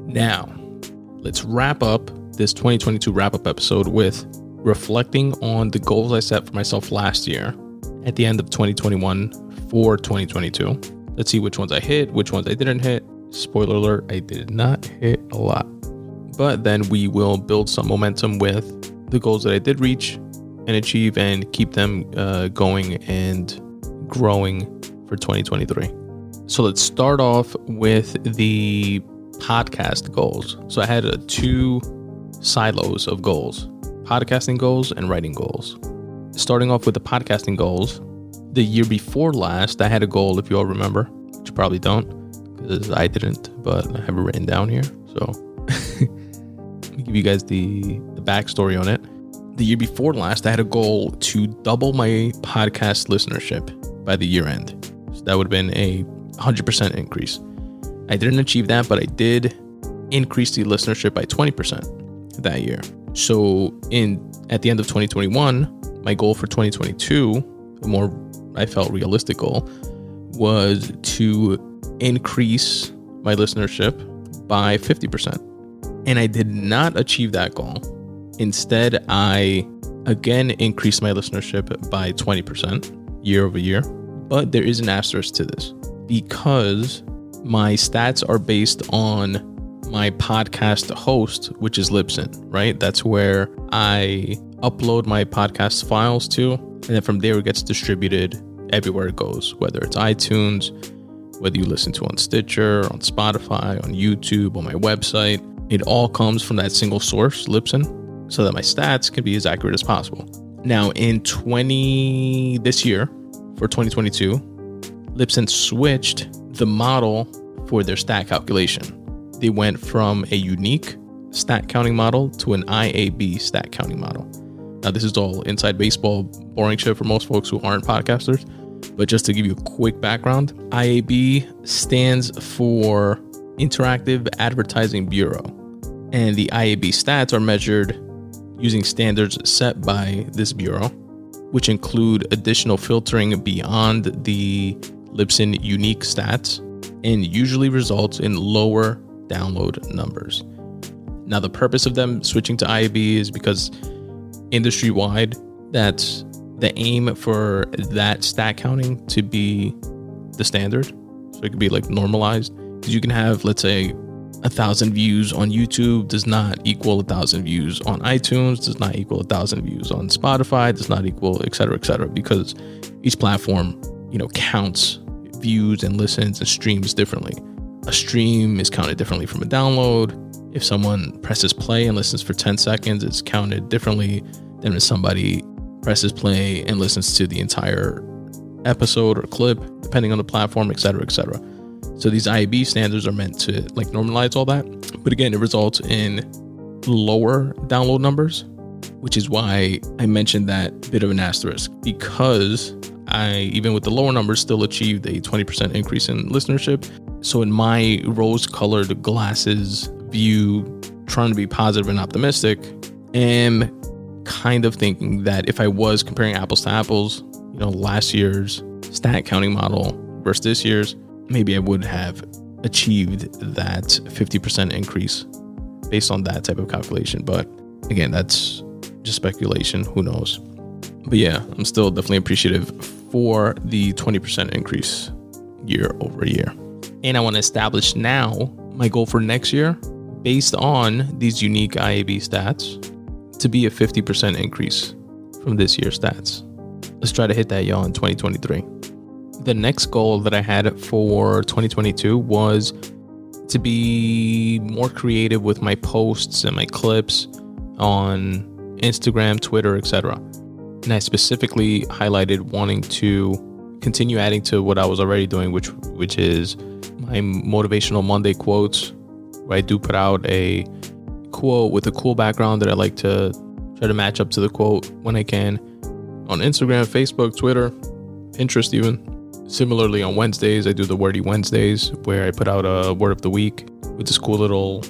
Now, let's wrap up this 2022 wrap-up episode with reflecting on the goals I set for myself last year at the end of 2021 for 2022. Let's see which ones I hit, which ones I didn't hit. Spoiler alert, I did not hit a lot. But then we will build some momentum with the goals that I did reach and achieve and keep them going and growing for 2023. So let's start off with the podcast goals. So I had two silos of goals, podcasting goals and writing goals. Starting off with the podcasting goals, the year before last, I had a goal, if you all remember, which you probably don't, because I didn't, but I have it written down here. So let me give you guys the backstory on it. The year before last, I had a goal to double my podcast listenership by the year end. So that would have been a 100% increase. I didn't achieve that, but I did increase the listenership by 20% that year. So at the end of 2021, my goal for 2022, the more I felt realistic goal, was to increase my listenership by 50%. And I did not achieve that goal. Instead, I again increased my listenership by 20% year over year. But there is an asterisk to this because my stats are based on my podcast host, which is Libsyn, right? That's where I upload my podcast files to. And then from there, it gets distributed everywhere it goes, whether it's iTunes, whether you listen to on Stitcher, on Spotify, on YouTube, on my website. It all comes from that single source, Libsyn, so that my stats can be as accurate as possible. Now, this year, for 2022, Libsyn switched the model for their stat calculation. They went from a unique stat counting model to an IAB stat counting model. Now, this is all inside baseball, boring shit for most folks who aren't podcasters. But just to give you a quick background, IAB stands for Interactive Advertising Bureau. And the IAB stats are measured using standards set by this bureau, which include additional filtering beyond the Libsyn unique stats and usually results in lower download numbers. Now, the purpose of them switching to IAB is because industry-wide, that's the aim for that stat counting to be the standard. So it could be like normalized, because you can have, let's say, 1,000 views on YouTube does not equal 1,000 views on iTunes, does not equal 1,000 views on Spotify, does not equal et cetera, because each platform, counts views and listens and streams differently. A stream is counted differently from a download. If someone presses play and listens for 10 seconds, it's counted differently than if somebody presses play and listens to the entire episode or clip, depending on the platform, et cetera. So these IAB standards are meant to normalize all that. But again, it results in lower download numbers, which is why I mentioned that bit of an asterisk, because I, even with the lower numbers, still achieved a 20% increase in listenership. So in my rose-colored glasses view, trying to be positive and optimistic, am kind of thinking that if I was comparing apples to apples, last year's stat counting model versus this year's, maybe I would have achieved that 50% increase based on that type of calculation. But again, that's just speculation. Who knows? But yeah, I'm still definitely appreciative for the 20% increase year over year. And I want to establish now my goal for next year based on these unique IAB stats to be a 50% increase from this year's stats. Let's try to hit that, y'all, in 2023. The next goal that I had for 2022 was to be more creative with my posts and my clips on Instagram, Twitter, etc. And I specifically highlighted wanting to continue adding to what I was already doing, which is my motivational Monday quotes, where I do put out a quote with a cool background that I like to try to match up to the quote when I can on Instagram, Facebook, Twitter, Pinterest even. Similarly, on Wednesdays, I do the Wordy Wednesdays, where I put out a word of the week with this cool little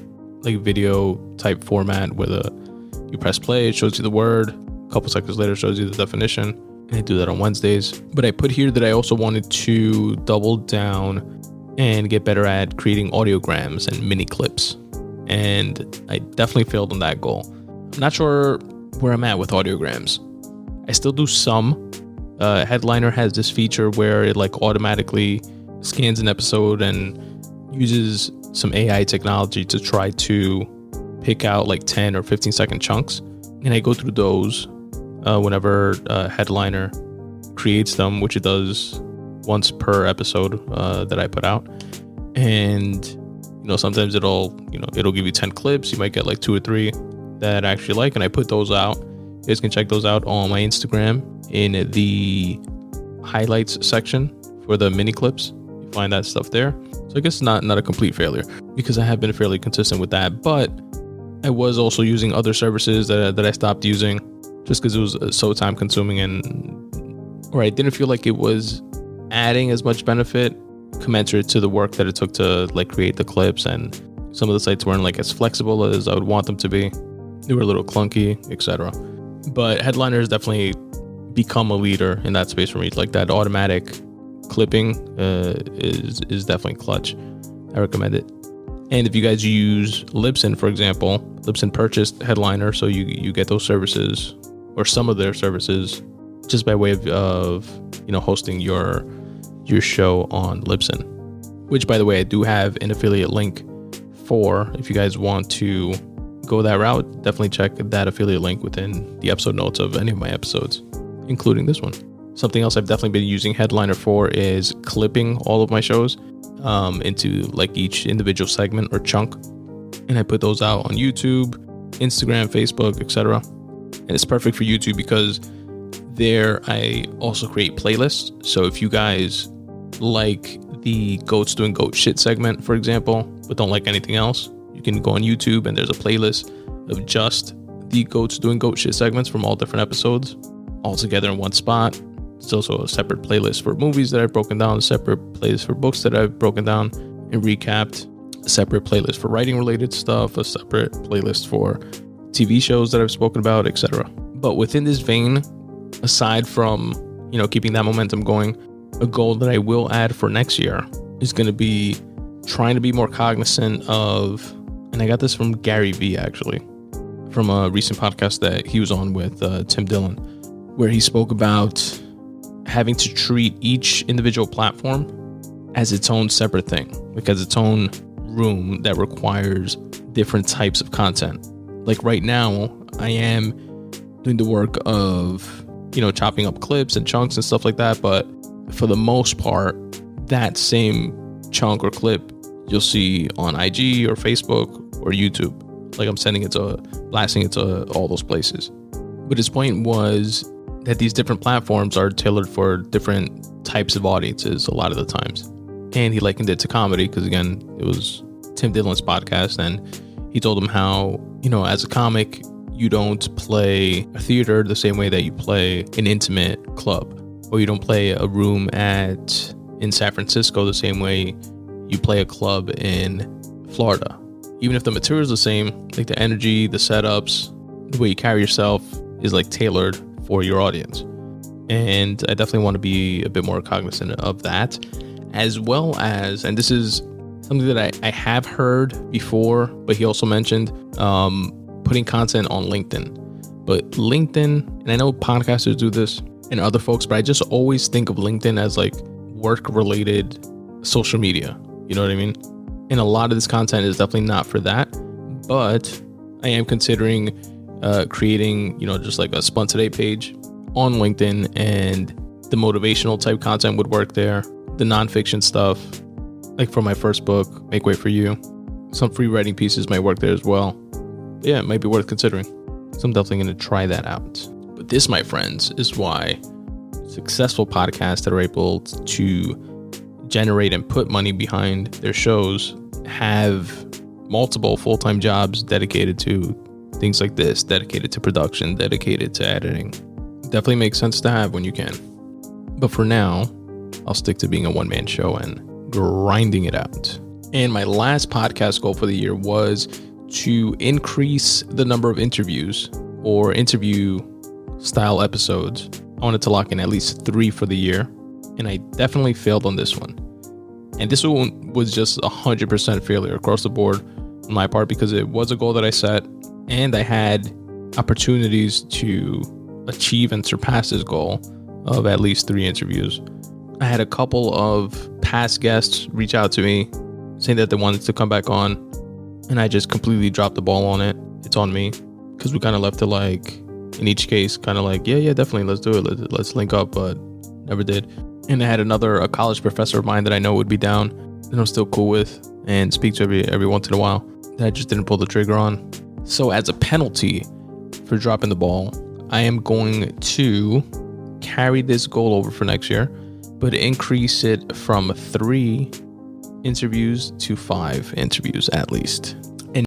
video type format where you press play, it shows you the word. A couple seconds later, it shows you the definition. And I do that on Wednesdays. But I put here that I also wanted to double down and get better at creating audiograms and mini clips. and I definitely failed on that goal. I'm not sure where I'm at with audiograms. I still do some. Headliner has this feature where it like automatically scans an episode and uses some AI technology to try to pick out like 10 or 15 second chunks. And I go through those whenever Headliner creates them, which it does once per episode that I put out. And sometimes it'll give you 10 clips. You might get like 2 or 3 that I actually like, and I put those out. You guys can check those out on my Instagram in the highlights section for the mini clips. You find that stuff there. So I guess not a complete failure, because I have been fairly consistent with that, but I was also using other services that I stopped using just because it was so time consuming, or I didn't feel like it was adding as much benefit commensurate to the work that it took to like create the clips, and some of the sites weren't like as flexible as I would want them to be. They were a little clunky, etc. But Headliner has definitely become a leader in that space for me. Like that automatic clipping is definitely clutch. I recommend it. And if you guys use Libsyn, for example, Libsyn purchased Headliner, so you get those services or some of their services just by way of hosting your show on Libsyn, which, by the way, I do have an affiliate link for. If you guys want to go that route, definitely check that affiliate link within the episode notes of any of my episodes, including this one. Something else I've definitely been using Headliner for is clipping all of my shows into like each individual segment or chunk, and I put those out on YouTube, Instagram, Facebook, etc. And it's perfect for YouTube because there I also create playlists. So if you guys like the Goats Doing Goat Shit segment, for example, but don't like anything else, you can go on YouTube and there's a playlist of just the Goats Doing Goat Shit segments from all different episodes all together in one spot. It's also a separate playlist for movies that I've broken down, a separate playlist for books that I've broken down and recapped, a separate playlist for writing related stuff, a separate playlist for TV shows that I've spoken about, etc. But within this vein, aside from keeping that momentum going, a goal that I will add for next year is going to be trying to be more cognizant of, and I got this from Gary Vee actually, from a recent podcast that he was on with Tim Dillon, where he spoke about having to treat each individual platform as its own separate thing, like as its own room that requires different types of content. Like right now, I am doing the work of chopping up clips and chunks and stuff like that, but for the most part, that same chunk or clip you'll see on IG or Facebook or YouTube. Like I'm blasting it to all those places. But his point was that these different platforms are tailored for different types of audiences a lot of the times. And he likened it to comedy because, again, it was Tim Dillon's podcast, and he told him how, as a comic, you don't play a theater the same way that you play an intimate club, or you don't play a room in San Francisco the same way you play a club in Florida. Even if the material is the same, like the energy, the setups, the way you carry yourself is like tailored for your audience. And I definitely want to be a bit more cognizant of that, as well as, and this is something that I have heard before, but he also mentioned putting content on LinkedIn. But LinkedIn, and I know podcasters do this and other folks, but I just always think of LinkedIn as like work-related social media. You know what I mean? And a lot of this content is definitely not for that, but I am considering creating, just like a Spun Today page on LinkedIn, and the motivational type content would work there. The nonfiction stuff, like for my first book, Make Way for You, some free writing pieces might work there as well. But yeah, it might be worth considering. So I'm definitely going to try that out. But this, my friends, is why successful podcasts that are able to generate and put money behind their shows have multiple full-time jobs dedicated to things like this, dedicated to production, dedicated to editing. Definitely makes sense to have when you can. But for now, I'll stick to being a one-man show and grinding it out. And my last podcast goal for the year was to increase the number of interviews or interview style episodes. I wanted to lock in at least 3 for the year, and I definitely failed on this one. And this one was just 100% failure across the board. on my part because it was a goal that I set and I had opportunities to achieve and surpass this goal of at least 3 interviews. I had a couple of past guests reach out to me saying that they wanted to come back on, and I just completely dropped the ball on it. It's on me because we kind of left it like, in each case, kind of like, yeah, definitely, let's do it. Let's link up, but never did. And I had a college professor of mine that I know would be down and I'm still cool with and speak to every once in a while that I just didn't pull the trigger on. So as a penalty for dropping the ball, I am going to carry this goal over for next year, but increase it from 3 interviews to 5 interviews at least.